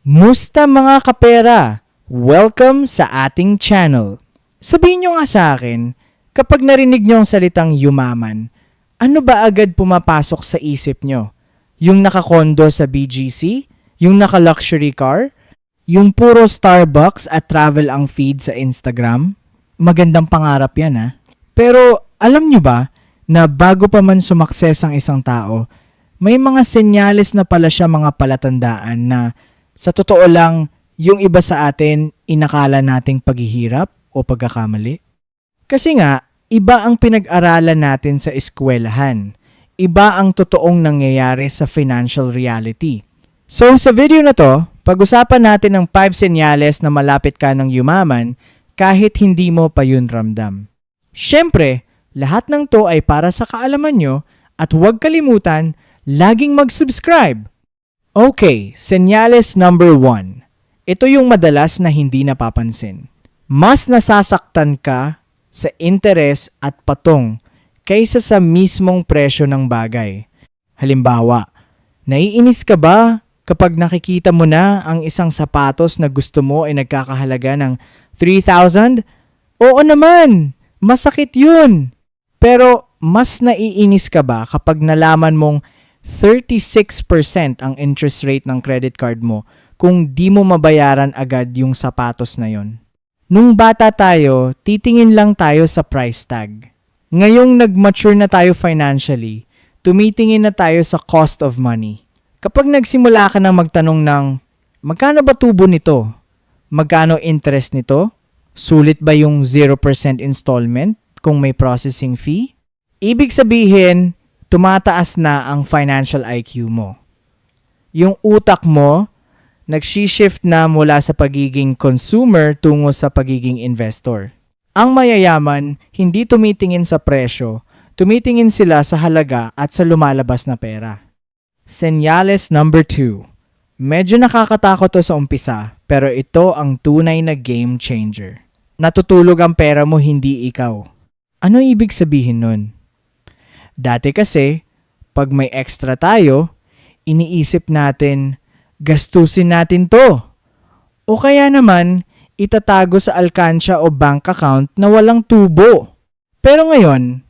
Musta mga kapera? Welcome sa ating channel. Sabihin nyo nga sa akin, kapag narinig nyo ang salitang yumaman, ano ba agad pumapasok sa isip nyo? Yung nakakondo sa BGC? Yung naka-luxury car? Yung puro Starbucks at travel ang feed sa Instagram? Magandang pangarap yan ha. Pero alam nyo ba na bago pa man sumakses ang isang tao, may mga senyales na pala siya mga palatandaan na sa totoo lang, yung iba sa atin, inakala nating paghihirap o pagkakamali. Kasi nga, iba ang pinag-aralan natin sa eskwelahan. Iba ang totoong nangyayari sa financial reality. So sa video na to, pag-usapan natin ang 5 senyales na malapit ka ng yumaman kahit hindi mo pa yun ramdam. Siyempre, lahat ng to ay para sa kaalaman nyo at huwag kalimutan, laging mag-subscribe. Okay, senyales number 1. Ito yung madalas na hindi napapansin. Mas nasasaktan ka sa interes at patong kaysa sa mismong presyo ng bagay. Halimbawa, naiinis ka ba kapag nakikita mo na ang isang sapatos na gusto mo ay nagkakahalaga ng 3,000? Oo naman, masakit yun. Pero mas naiinis ka ba kapag nalaman mong 36% ang interest rate ng credit card mo kung di mo mabayaran agad yung sapatos na yon? Nung bata tayo, titingin lang tayo sa price tag. Ngayong nag-mature na tayo financially, tumitingin na tayo sa cost of money. Kapag nagsimula ka na magtanong ng, magkano ba tubo nito? Magkano interest nito? Sulit ba yung 0% installment kung may processing fee? Ibig sabihin, tumataas na ang financial IQ mo. Yung utak mo, nag-shift na mula sa pagiging consumer tungo sa pagiging investor. Ang mayayaman, hindi tumitingin sa presyo, tumitingin sila sa halaga at sa lumalabas na pera. Senyales number 2. Medyo nakakatakot to sa umpisa, pero ito ang tunay na game changer. Natutulog ang pera mo, hindi ikaw. Ano ibig sabihin nun? Dati kasi, pag may extra tayo, iniisip natin, gastusin natin to. O kaya naman, itatago sa alkansya o bank account na walang tubo. Pero ngayon,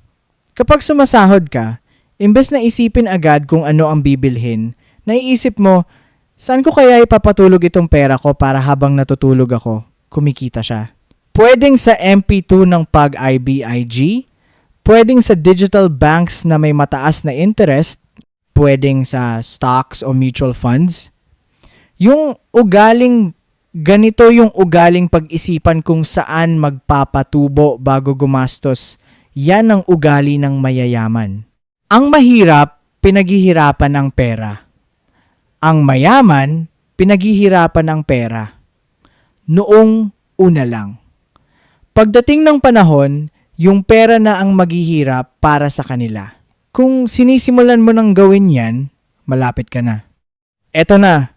kapag sumasahod ka, imbes na isipin agad kung ano ang bibilhin, naiisip mo, saan ko kaya ipapatulog itong pera ko para habang natutulog ako, kumikita siya? Pwedeng sa MP2 ng PAG-IBIG, pwedeng sa digital banks na may mataas na interest, pwedeng sa stocks o mutual funds. Yung ugaling ganito yung ugaling pag-isipan kung saan magpapatubo bago gumastos, yan ang ugali ng mayayaman. Ang mahirap, pinaghihirapan ng pera. Ang mayaman, pinaghihirapan ng pera. Noong una lang. Pagdating ng panahon, yung pera na ang maghihirap para sa kanila. Kung sinisimulan mo nang gawin yan, malapit ka na. Eto na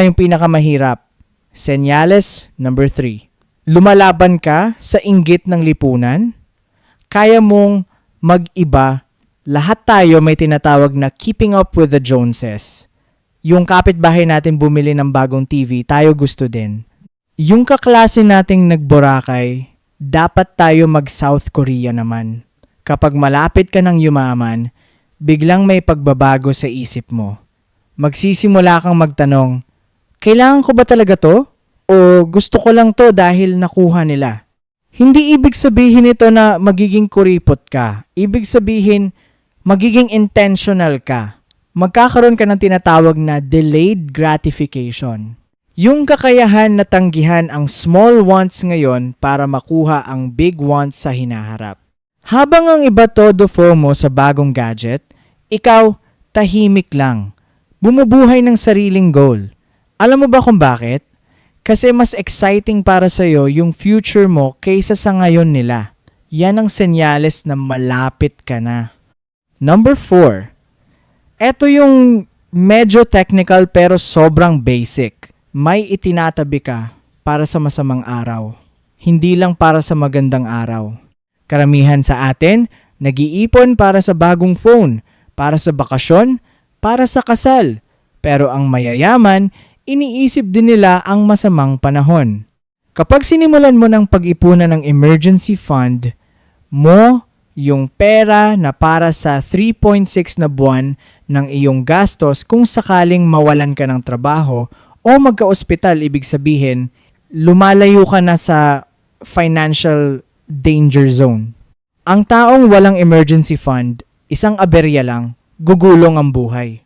yung pinakamahirap. Senyales number 3. Lumalaban ka sa inggit ng lipunan. Kaya mong mag-iba. Lahat tayo may tinatawag na keeping up with the Joneses. Yung kapitbahay natin bumili ng bagong TV, tayo gusto din. Yung kaklase nating nagborakay, dapat tayo mag-South Korea naman. Kapag malapit ka ng yumaman, biglang may pagbabago sa isip mo. Magsisimula kang magtanong, kailangan ko ba talaga to? O gusto ko lang to dahil nakuha nila? Hindi ibig sabihin ito na magiging kuripot ka. Ibig sabihin, magiging intentional ka. Magkakaroon ka ng tinatawag na delayed gratification. Yung kakayahan na tanggihan ang small wants ngayon para makuha ang big wants sa hinaharap. Habang ang iba todo FOMO sa bagong gadget, ikaw tahimik lang. Bumubuhay ng sariling goal. Alam mo ba kung bakit? Kasi mas exciting para sa'yo yung future mo kaysa sa ngayon nila. Yan ang senyales na malapit ka na. Number 4. Ito yung medyo technical pero sobrang basic. May itinatabi ka para sa masamang araw. Hindi lang para sa magandang araw. Karamihan sa atin, nag-iipon para sa bagong phone, para sa bakasyon, para sa kasal. Pero ang mayayaman, iniisip din nila ang masamang panahon. Kapag sinimulan mo ng pag-ipunan ng emergency fund mo, yung pera na para sa 3.6 na buwan ng iyong gastos kung sakaling mawalan ka ng trabaho o magka-ospital, ibig sabihin, lumalayo ka na sa financial danger zone. Ang taong walang emergency fund, isang aberya lang, gugulong ang buhay.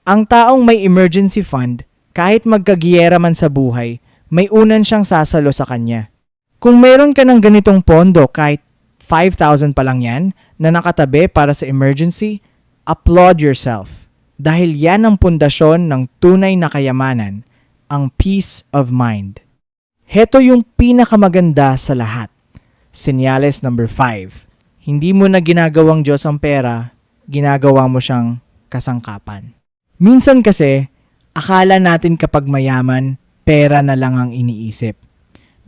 Ang taong may emergency fund, kahit magkagiyera man sa buhay, may unan siyang sasalo sa kanya. Kung meron ka ng ganitong pondo, kahit 5,000 pa lang yan, na nakatabi para sa emergency, applaud yourself. Dahil yan ang pundasyon ng tunay na kayamanan, ang peace of mind. Heto yung pinakamaganda sa lahat. Senyales number 5. Hindi mo na ginagawang Diyos ang pera, ginagawa mo siyang kasangkapan. Minsan kasi, akala natin kapag mayaman, pera na lang ang iniisip.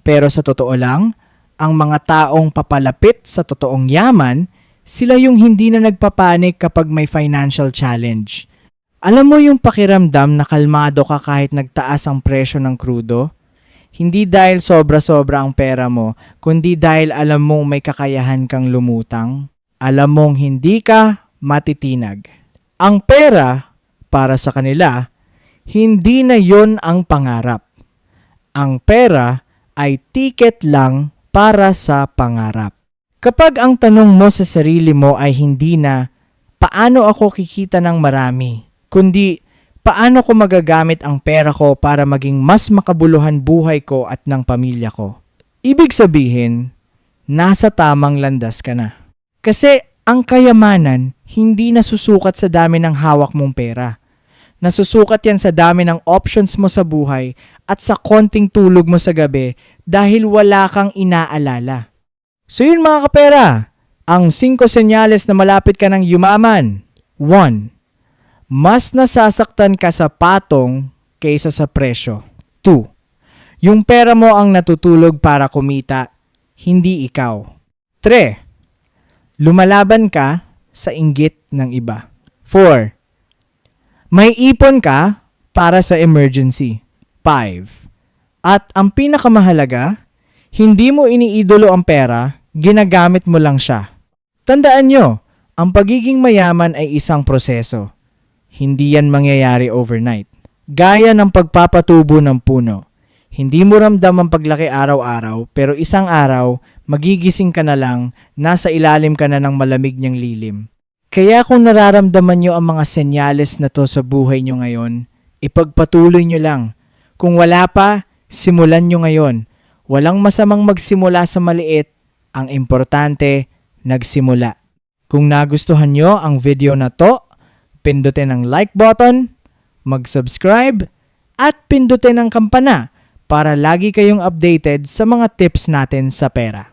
Pero sa totoo lang, ang mga taong papalapit sa totoong yaman, sila yung hindi na nagpapanik kapag may financial challenge. Alam mo yung pakiramdam na kalmado ka kahit nagtaas ang presyo ng krudo? Hindi dahil sobra-sobra ang pera mo, kundi dahil alam mong may kakayahan kang lumutang. Alam mong hindi ka matitinag. Ang pera, para sa kanila, hindi na yon ang pangarap. Ang pera ay ticket lang para sa pangarap. Kapag ang tanong mo sa sarili mo ay hindi na, paano ako kikita ng marami? Kundi, paano ko magagamit ang pera ko para maging mas makabuluhan buhay ko at ng pamilya ko? Ibig sabihin, nasa tamang landas ka na. Kasi ang kayamanan, hindi nasusukat sa dami ng hawak mong pera. Nasusukat yan sa dami ng options mo sa buhay at sa konting tulog mo sa gabi dahil wala kang inaalala. So yun mga kapera, ang 5 senyales na malapit ka ng yumaman. 1. Mas nasasaktan ka sa patong kaysa sa presyo. 2. Yung pera mo ang natutulog para kumita, hindi ikaw. 3. Lumalaban ka sa inggit ng iba. 4. May ipon ka para sa emergency. 5. At ang pinakamahalaga, hindi mo iniidolo ang pera, ginagamit mo lang siya. Tandaan nyo, ang pagiging mayaman ay isang proseso. Hindi yan mangyayari overnight. Gaya ng pagpapatubo ng puno. Hindi mo ramdam ang paglaki araw-araw, pero isang araw, magigising ka na lang, nasa ilalim ka na ng malamig niyang lilim. Kaya kung nararamdaman nyo ang mga senyales na to sa buhay nyo ngayon, ipagpatuloy nyo lang. Kung wala pa, simulan nyo ngayon. Walang masamang magsimula sa maliit. Ang importante, nagsimula. Kung nagustuhan nyo ang video na to, pindutin ang like button, mag-subscribe, at pindutin ang kampana para lagi kayong updated sa mga tips natin sa pera.